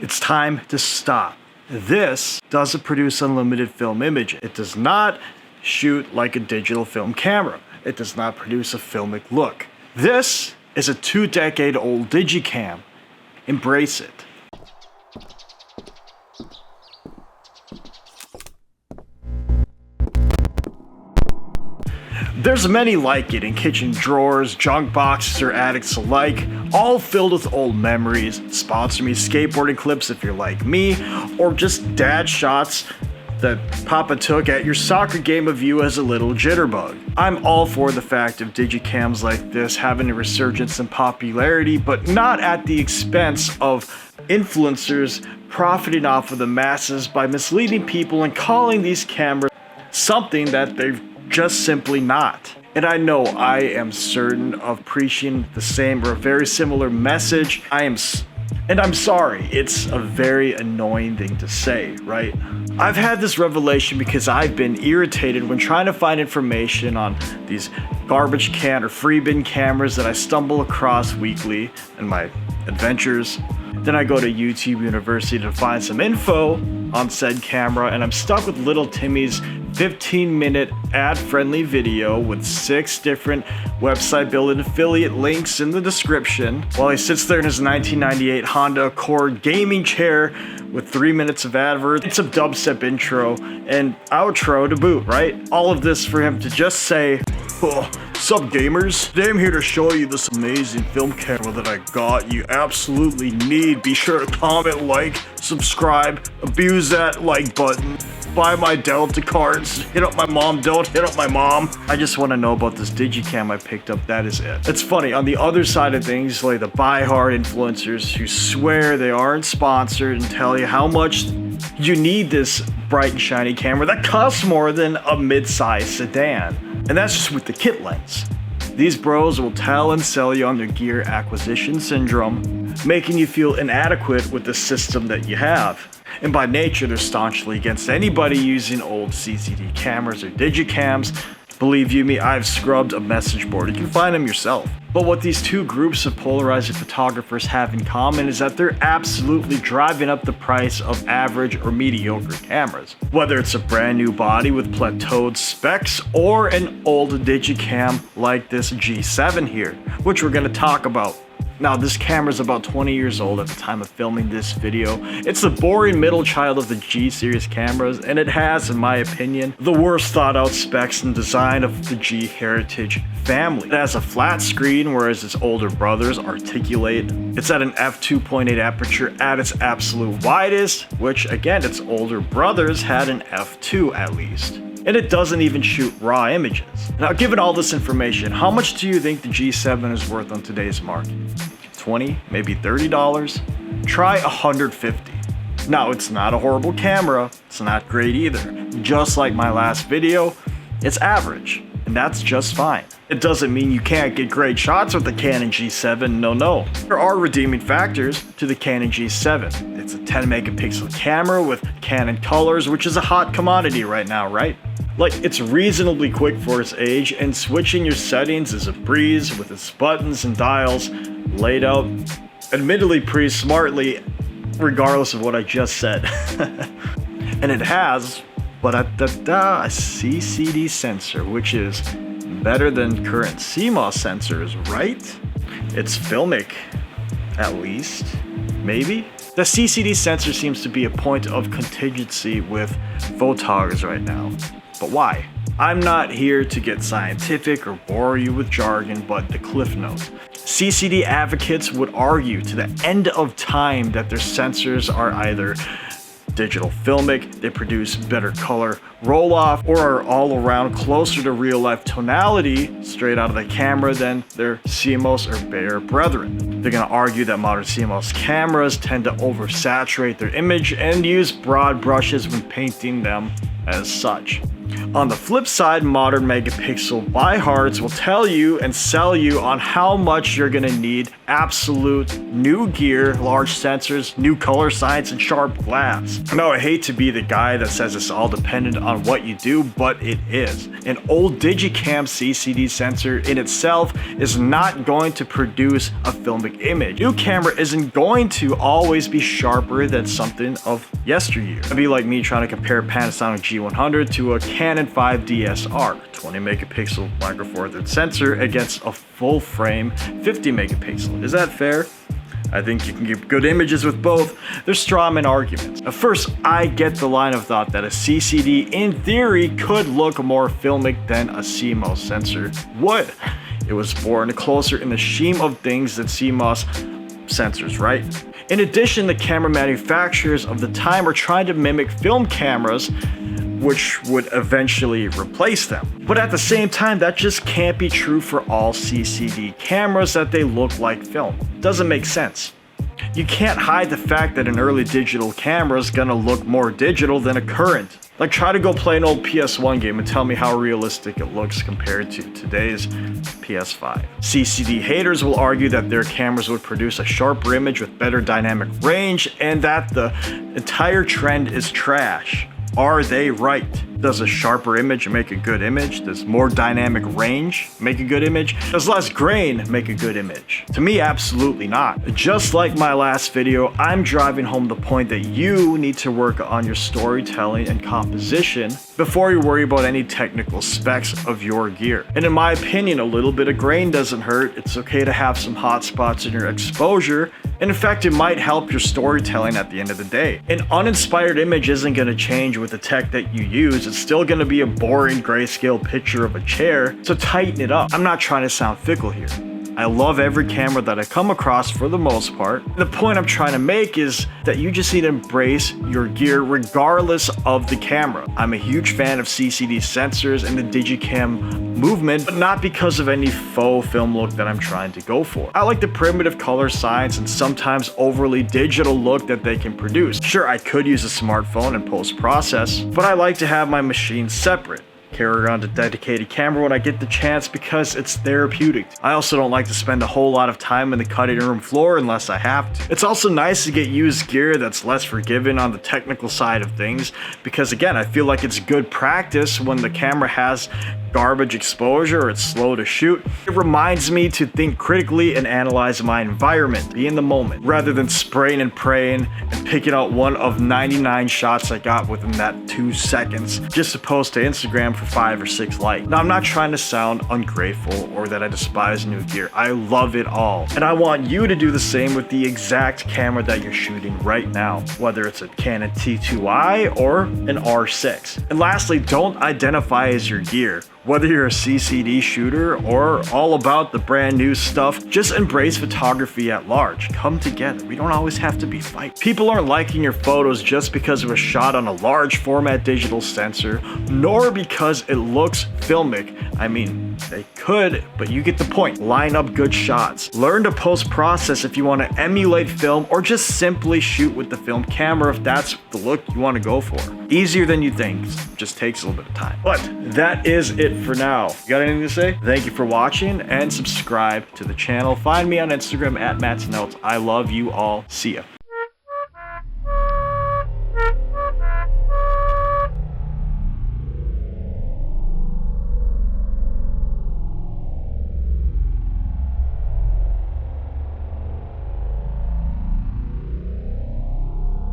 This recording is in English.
It's time to stop. This doesn't produce unlimited film image. It does not shoot like a digital film camera. It does not produce a filmic look. This is a 2-decade-old digicam. Embrace it. There's many like it in kitchen drawers, junk boxes, or attics alike, all filled with old memories. Sponsor me skateboarding clips if you're like me, or just dad shots that Papa took at your soccer game of you as a little jitterbug. I'm all for the fact of digicams like this having a resurgence in popularity, but not at the expense of influencers profiting off of the masses by misleading people and calling these cameras something that they're just simply not. And I know I am certain of preaching the same or a very similar message. I'm sorry, it's a very annoying thing to say, right? I've had this revelation because I've been irritated when trying to find information on these garbage can or free bin cameras that I stumble across weekly in my adventures. Then I go to YouTube University to find some info on said camera, and I'm stuck with little Timmy's 15-minute ad-friendly video with 6 different website building affiliate links in the description while he sits there in his 1998 Honda Accord gaming chair with 3 minutes of adverts, it's a dubstep intro and outro to boot, right? All of this for him to just say, "Oh, sup gamers? Today I'm here to show you this amazing film camera that I got. You absolutely need. Be sure to comment, like, subscribe, abuse that like button. Buy my Delta cards. Hit up my mom. Don't hit up my mom. I just want to know about this digicam I picked up. That is it." It's funny, on the other side of things, like the buy-hard influencers who swear they aren't sponsored and tell you how much you need this bright and shiny camera that costs more than a mid-sized sedan. And that's just with the kit lens. These bros will tell and sell you on their gear acquisition syndrome, making you feel inadequate with the system that you have. And by nature, they're staunchly against anybody using old CCD cameras or digicams. Believe you me, I've scrubbed a message board. You can find them yourself. But what these two groups of polarizer photographers have in common is that they're absolutely driving up the price of average or mediocre cameras. Whether it's a brand new body with plateaued specs or an old digicam like this G7 here, which we're going to talk about. Now, this camera is about 20 years old at the time of filming this video. It's the boring middle child of the G series cameras, and it has, in my opinion, the worst thought out specs and design of the G heritage family. It has a flat screen, whereas its older brothers articulate. It's at an f2.8 aperture at its absolute widest, which again, its older brothers had an f2 at least. And it doesn't even shoot raw images. Now, given all this information, how much do you think the G7 is worth on today's market? $20, maybe $30? Try $150. Now, it's not a horrible camera, it's not great either. Just like my last video, it's average, and that's just fine. It doesn't mean you can't get great shots with the Canon G7, no. There are redeeming factors to the Canon G7. It's a 10 megapixel camera with Canon colors, which is a hot commodity right now, right? Like, it's reasonably quick for its age, and switching your settings is a breeze with its buttons and dials laid out, admittedly pretty smartly, regardless of what I just said. And it has, a CCD sensor, which is better than current CMOS sensors, right? It's filmic, at least, maybe? The CCD sensor seems to be a point of contingency with photographers right now. But why? I'm not here to get scientific or bore you with jargon, but the cliff note. CCD advocates would argue to the end of time that their sensors are either digital filmic, they produce better color roll-off, or are all around closer to real-life tonality straight out of the camera than their CMOS or Bayer brethren. They're going to argue that modern CMOS cameras tend to oversaturate their image and use broad brushes when painting them as such. On the flip side, modern megapixel buy-hards will tell you and sell you on how much you're gonna need absolute new gear, large sensors, new color science, and sharp glass. Now, I hate to be the guy that says it's all dependent on what you do, but it is. An old digicam CCD sensor in itself is not going to produce a filmic image. New camera isn't going to always be sharper than something of yesteryear. It'd be like me trying to compare Panasonic G100 to a Canon 5 DSR, 20 megapixel micro four thirds sensor against a full frame 50 megapixel. Is that fair? I think you can get good images with both. They're strawman arguments. At first, I get the line of thought that a CCD in theory could look more filmic than a CMOS sensor would. It was born closer in the scheme of things than CMOS sensors, right? In addition, the camera manufacturers of the time are trying to mimic film cameras, which would eventually replace them. But at the same time, that just can't be true for all CCD cameras, that they look like film. Doesn't make sense. You can't hide the fact that an early digital camera is gonna look more digital than a current. Like, try to go play an old PS1 game and tell me how realistic it looks compared to today's PS5. CCD haters will argue that their cameras would produce a sharper image with better dynamic range and that the entire trend is trash. Are they right? Does a sharper image make a good image? Does more dynamic range make a good image? Does less grain make a good image? To me, absolutely not. Just like my last video, I'm driving home the point that you need to work on your storytelling and composition before you worry about any technical specs of your gear. And in my opinion, a little bit of grain doesn't hurt. It's okay to have some hot spots in your exposure. And in fact, it might help your storytelling at the end of the day. An uninspired image isn't going to change with the tech that you use. It's still going to be a boring grayscale picture of a chair, so tighten it up. I'm not trying to sound fickle here. I love every camera that I come across for the most part. The point I'm trying to make is that you just need to embrace your gear regardless of the camera. I'm a huge fan of CCD sensors and the digicam movement, but not because of any faux film look that I'm trying to go for. I like the primitive color science and sometimes overly digital look that they can produce. Sure, I could use a smartphone and post-process, but I like to have my machine separate. Carry around a dedicated camera when I get the chance because it's therapeutic. I also don't like to spend a whole lot of time in the cutting room floor unless I have to. It's also nice to get used gear that's less forgiving on the technical side of things because, again, I feel like it's good practice when the camera has garbage exposure or it's slow to shoot. It reminds me to think critically and analyze my environment, be in the moment, rather than spraying and praying and picking out one of 99 shots I got within that 2 seconds just to post to Instagram for 5 or 6 likes. Now, I'm not trying to sound ungrateful or that I despise new gear. I love it all. And I want you to do the same with the exact camera that you're shooting right now, whether it's a Canon T2i or an R6. And lastly, don't identify as your gear. Whether you're a CCD shooter or all about the brand new stuff, just embrace photography at large. Come together. We don't always have to be fighting. People aren't liking your photos just because it was shot on a large format digital sensor, nor because it looks filmic. I mean, they could, but you get the point. Line up good shots. Learn to post-process if you want to emulate film or just simply shoot with the film camera if that's the look you want to go for. Easier than you think. Just takes a little bit of time. But that is it for now. You got anything to say? Thank you for watching and subscribe to the channel. Find me on Instagram at Matt's Notes. I love you all. See ya.